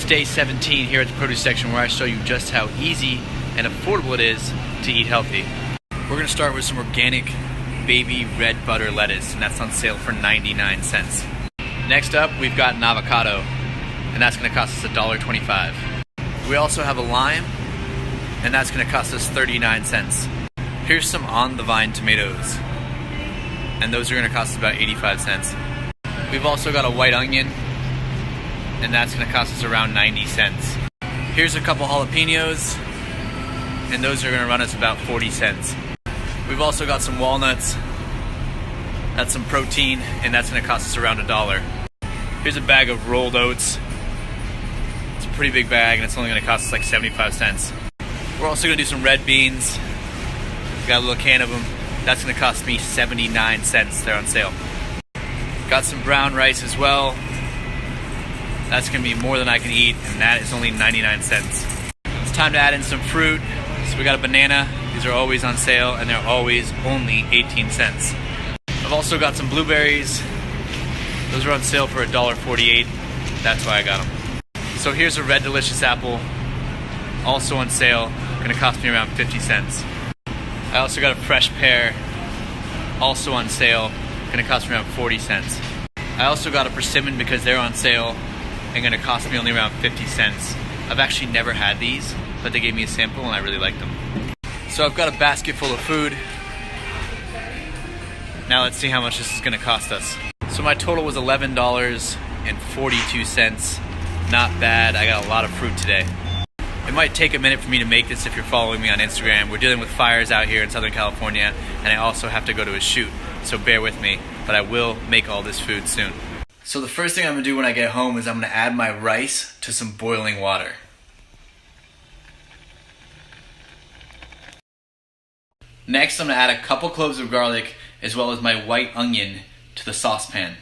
It's day 17 here at the produce section where I show you just how easy and affordable it is to eat healthy. We're going to start with some organic baby red butter lettuce, and that's on sale for 99 cents. Next up, we've got an avocado, and that's going to cost us $1.25. We also have a lime, and that's going to cost us 39 cents. Here's some on-the-vine tomatoes, and those are going to cost us about 85 cents. We've also got a white onion, and that's going to cost us around 90 cents. Here's a couple jalapenos, and those are going to run us about 40 cents. We've also got some walnuts, that's some protein, and that's going to cost us around $1. Here's a bag of rolled oats. It's a pretty big bag, and it's only going to cost us like 75 cents. We're also going to do some red beans. We got a little can of them. That's going to cost me 79 cents. They're on sale. Got some brown rice as well. That's going to be more than I can eat, and that is only 99 cents. It's time to add in some fruit. So we got a banana. These are always on sale, and they're always only 18 cents. I've also got some blueberries. Those are on sale for $1.48. That's why I got them. So here's a red delicious apple, also on sale. Going to cost me around 50 cents. I also got a fresh pear, also on sale. Going to cost me around 40 cents. I also got a persimmon because they're on sale and going to cost me only around 50 cents. I've actually never had these, but they gave me a sample and I really like them. So I've got a basket full of food. Now let's see how much this is going to cost us. So my total was $11.42. Not bad. I got a lot of fruit today. It might take a minute for me to make this if you're following me on Instagram. We're dealing with fires out here in Southern California, and I also have to go to a shoot, so bear with me, but I will make all this food soon. So the first thing I'm going to do when I get home is I'm going to add my rice to some boiling water. Next, I'm going to add a couple cloves of garlic as well as my white onion to the saucepan.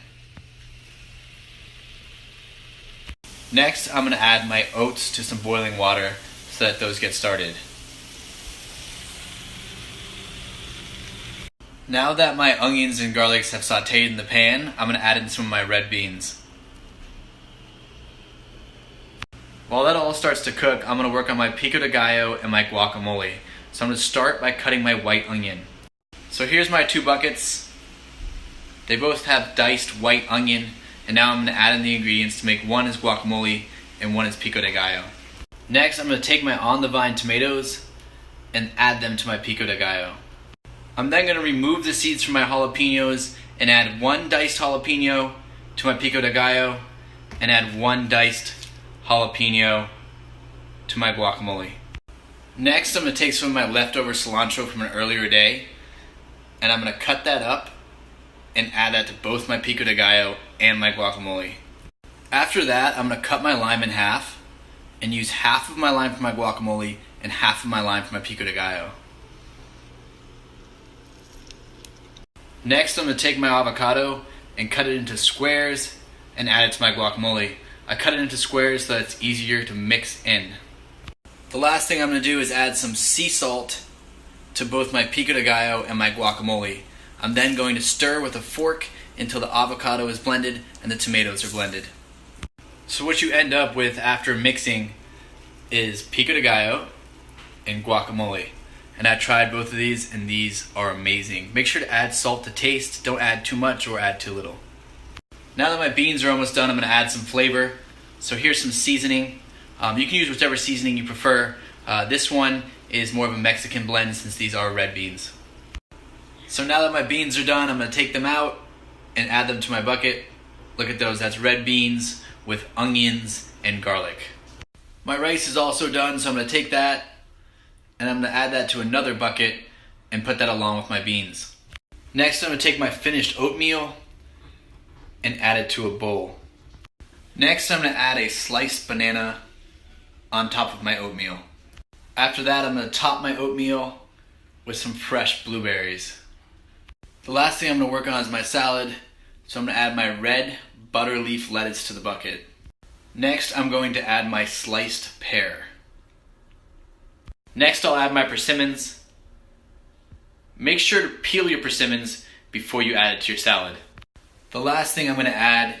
Next, I'm going to add my oats to some boiling water so that those get started. Now that my onions and garlics have sauteed in the pan, I'm going to add in some of my red beans. While that all starts to cook, I'm going to work on my Pico De Gallo and my guacamole. So I'm going to start by cutting my white onion. So here's my two buckets. They both have diced white onion. And now I'm going to add in the ingredients to make one is guacamole and one is Pico De Gallo. Next, I'm going to take my on-the-vine tomatoes and add them to my Pico De Gallo. I'm then going to remove the seeds from my jalapenos and add one diced jalapeno to my Pico De Gallo and add one diced jalapeno to my guacamole. Next, I'm going to take some of my leftover cilantro from an earlier day and I'm going to cut that up and add that to both my Pico De Gallo and my guacamole. After that, I'm going to cut my lime in half and use half of my lime for my guacamole and half of my lime for my Pico De Gallo. Next, I'm going to take my avocado and cut it into squares and add it to my guacamole. I cut it into squares so that it's easier to mix in. The last thing I'm going to do is add some sea salt to both my Pico De Gallo and my guacamole. I'm then going to stir with a fork until the avocado is blended and the tomatoes are blended. So what you end up with after mixing is Pico De Gallo and guacamole. And I tried both of these and these are amazing. Make sure to add salt to taste. Don't add too much or add too little. Now that my beans are almost done, I'm going to add some flavor. So here's some seasoning. You can use whichever seasoning you prefer. This one is more of a Mexican blend since these are red beans. So now that my beans are done, I'm going to take them out and add them to my bucket. Look at those, that's red beans with onions and garlic. My rice is also done, so I'm going to take that and I'm going to add that to another bucket and put that along with my beans. Next, I'm going to take my finished oatmeal and add it to a bowl. Next, I'm going to add a sliced banana on top of my oatmeal. After that, I'm going to top my oatmeal with some fresh blueberries. The last thing I'm going to work on is my salad, so I'm going to add my red butter leaf lettuce to the bucket. Next, I'm going to add my sliced pear. Next, I'll add my persimmons. Make sure to peel your persimmons before you add it to your salad. The last thing I'm going to add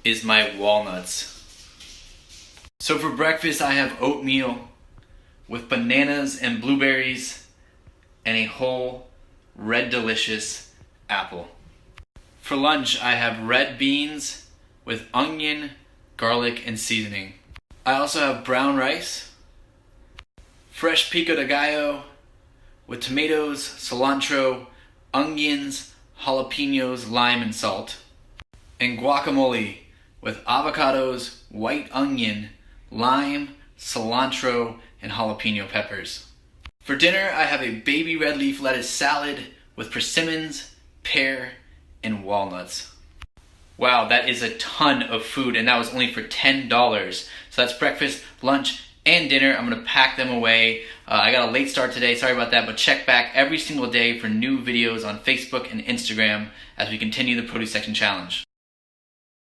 is my walnuts. So So for breakfast I have oatmeal with bananas and blueberries and a whole red delicious apple. For lunch I have red beans with onion, garlic, and seasoning. I also have brown rice, fresh Pico De Gallo with tomatoes, cilantro, onions, jalapenos, lime, and salt, and guacamole with avocados, white onion, lime, cilantro, and jalapeno peppers. For dinner, I have a baby red leaf lettuce salad with persimmons, pear, and walnuts. Wow, that is a ton of food, and that was only for $10. So that's breakfast, lunch, and dinner. I'm going to pack them away. I got a late start today, sorry about that, but check back every single day for new videos on Facebook and Instagram as we continue the Produce Section Challenge.